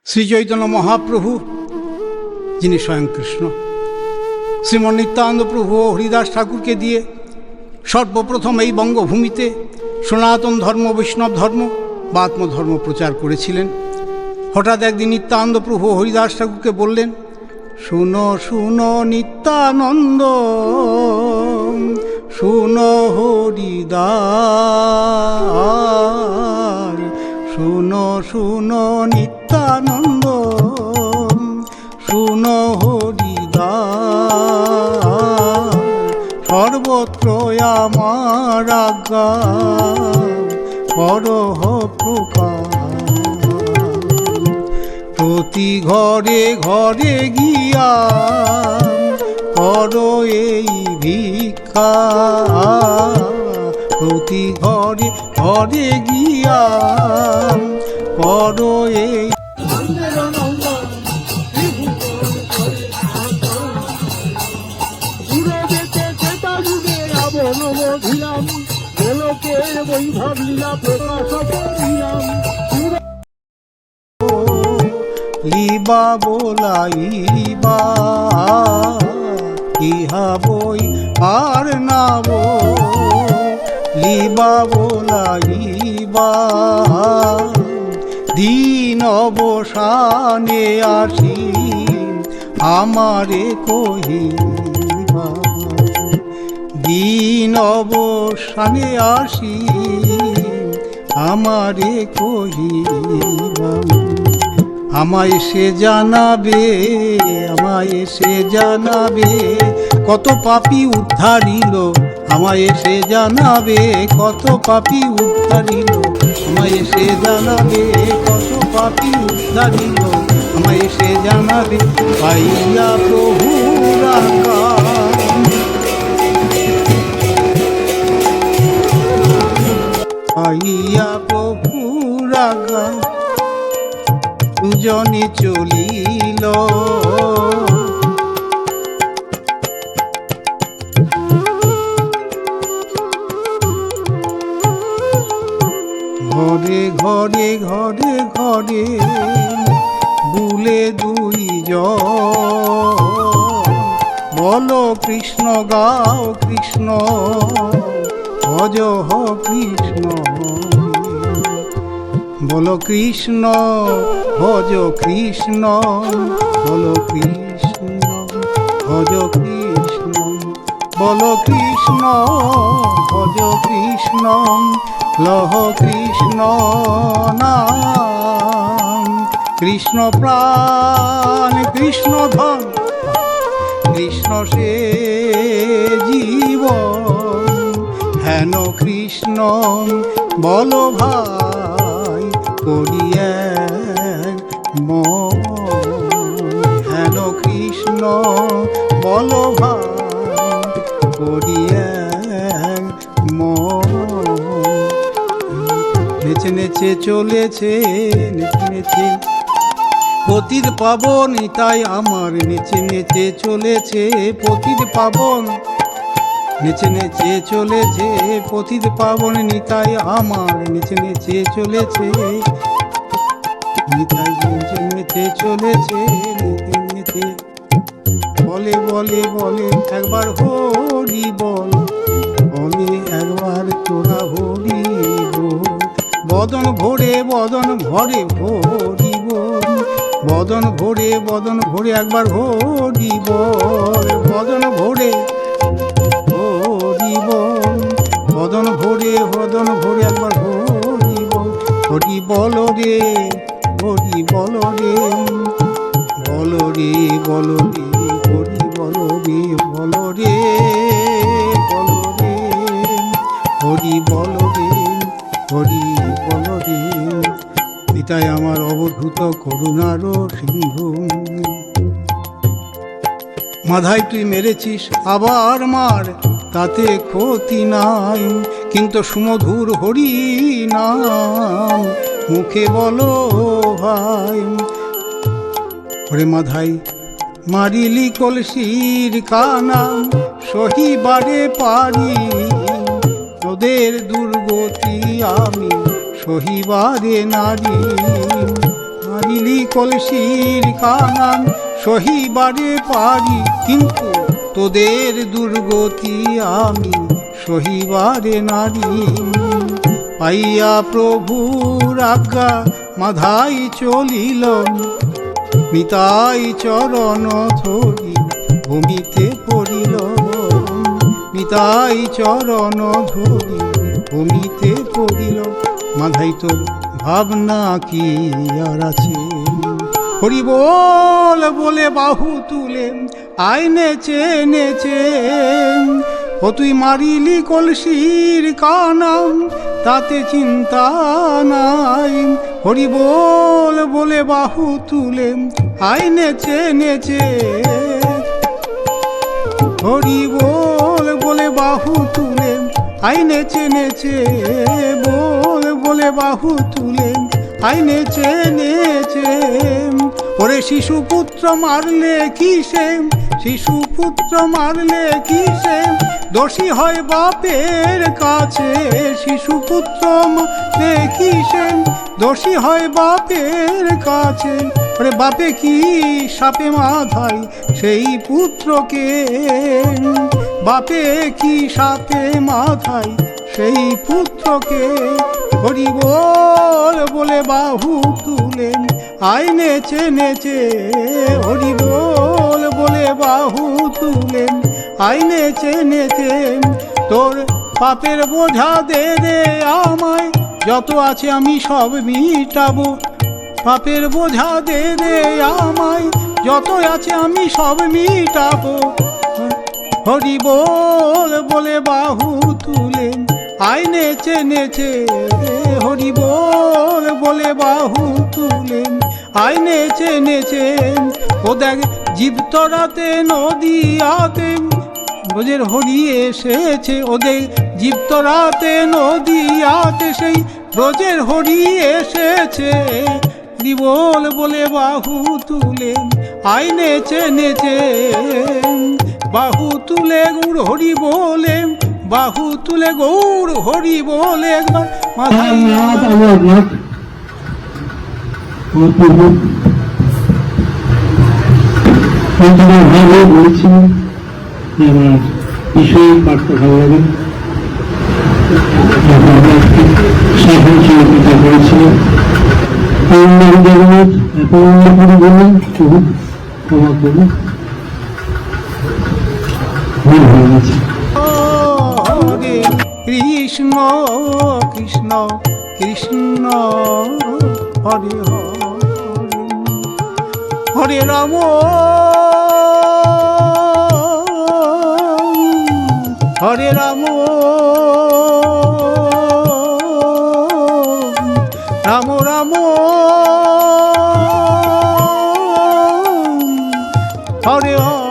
শ্রী চৈতন্য মহাপ্রভু, যিনি স্বয়ং কৃষ্ণ, শ্রীমন নিত্যানন্দ প্রভু ও হরিদাস ঠাকুরকে দিয়ে সর্বপ্রথম এই বঙ্গভূমিতে সনাতন ধর্ম, বৈষ্ণব ধর্ম বা আত্মধর্ম প্রচার করেছিলেন। হঠাৎ একদিন নিত্যানন্দ প্রভু হরিদাস ঠাকুরকে বললেন, শুনো শুনো নিত্যানন্দ, শুনো হরিদাস, শুনো শুনো নিত্যানন্দ, শুনো হরিদাস, সর্বত্র আমার আজ্ঞা করহ প্রকাশ, প্রতি ঘরে ঘরে গিয়া করো এই ভিক্ষা, প্রতি ঘরে ঘরে গিয়া করো এই। লিবা বোলাইবা ইহা বই আর নাব, লিবা বোলাইবা দিন অবসানে আসি আমারে কহিবা, দিন অবসানে আসি আমারে কহিবা। আমায় সে জানাবে, আমায় সে জানাবে কত পাপী উদ্ধারিল, আমায় সে জানাবে কত পাপী উদ্ধারিল, আমায় সে জানাবে কত পাপী উদ্ধারিল, আমায় সে জানাবে পাইয়া প্রভুর আকাশ, পাইয়া প্রভুর আকাশ। দুজনে চলিল ঘরে ঘরে ঘরে ঘরে বুলে দুইজন, বলো কৃষ্ণ গাও কৃষ্ণ, ভজ কৃষ্ণ, বলো কৃষ্ণ ভজ কৃষ্ণ, বলো কৃষ্ণ ভজ কৃষ্ণ, বলো কৃষ্ণ ভজ কৃষ্ণ, লহ কৃষ্ণ নাম, কৃষ্ণ প্রাণ কৃষ্ণ ধন, কৃষ্ণ সে জীবন, হেন কৃষ্ণ বলো ভাই করিয়ে মন, হেন কৃষ্ণ বলো ভাই করিয়ে মন। নেচে নেচে চলেছে, নেচে নেচে পতিত পাবন তাই আমার, নেচে নেচে চলেছে পতিত পাবন, নেচে নেচে চলেছে পতিত পাবন নিতাই আমার, নেচে নেচে চলেছে নিতাই, নেচে নেচে চলেছে নেচে নেচে। বলে বলে বলে একবার হরি বল, বলে একবার তোরা হরি বল, বদন ভরে বদন ভরে হরি বল, বদন ভরে বদন ভরে একবার হরি বল, বদন ভরে হরি বল, বদন ভরে বদন ভরে একবার হরি বল, হরি বল রে হরি বল রে, বল রে বল রে হরি বল রে, বল রে বল রে হরি বল রে, হরি বল রে। এটাই আমার অবধূত করুণার সিন্ধু, মাথায় তুই মেরেছিস আবার মার তাতে ক্ষতি নাই, কিন্তু সুমধুর হরি নাম মুখে বলো ভাই। ওরে মাথায় মারিলি কলসির কানা, সহিবারে পারি ওদের দুর্গতি আমি সহিবারে নারী, মারিলি কলসির কানান সহিবারে পারি, কিন্তু তোদের দুর্গতি আমি সহিবারে নারী। পাইয়া প্রভুর আজ্ঞা মাধাই চলিল, নিতাই চরণ ধরি ভূমিতে পড়িল। নিতাই চরণ ধরি ভূমিতে পড়িল। মাধাই তোর ভাবনা কি আর আছে? হরি বল বলে বাহু তুলে আয় নেচে নেচে। ও তুই মারিলি কলসির কানাম, তাতে চিন্তা নাই। হরি বল বলে বাহু তুলে আয় নেচে নেচে। হরি বল বলে বাহু তুলে আয় নেচে নেচে। বল বলে বাহু তুলে আয় নেচে নেচে। ওরে শিশুপুত্র মারলে কিসে? শিশুপুত্র মারলে কিসে? দোষী হয় বাপের কাছে। শিশুপুত্র মারলে কিসে? দোষী হয় বাপের কাছে। ওরে বাপে কি সাপে মাথায় সেই পুত্রকে? বাপে কি সাপে মাথায় সেই পুত্রকে? হরি বল বলে বাহু তুলে আয় নেচে নেচে। হরি বল বলে বাহু তুলে আয় নেচে নেচে। তোর পাপের বোঝা দে দে আমায়, যত আছে আমি সব মিটাবো। পাপের বোঝা দে দে আমায়, যত আছে আমি সব মিটাবো। হরি বল বলে বাহু তুলে আয় নেচে নেচে। হরি বল বলে বাহু তুলে আয় নেচে নেচে। ও দেখ জীবতরাতে নদীয়াতে ব্রজের হরি এসেছে। ও দেখ জীবতরাতে নদীয়াতে সেই ব্রজের হরি এসেছে। হরি বল বলে বাহু তুলে আয় নেচে নেচে। বাহু তুলে গৌর হরি বলে, বাহু তুলে গৌর হরি বলে। একবার মাথায় বলছি আমার বিষয় পাঠটা ভালো লাগে। সাধন চিন্তা করেছিলেন জগন্নাথ পূর্ণপুরি বললেন, প্রভু ক্ষমা করুন, ভুল হয়ে গেছে। হরে কৃষ্ণ কৃষ্ণ কৃষ্ণ হরে হরে। হরে রাম হরে রাম রাম রাম হরে হরে।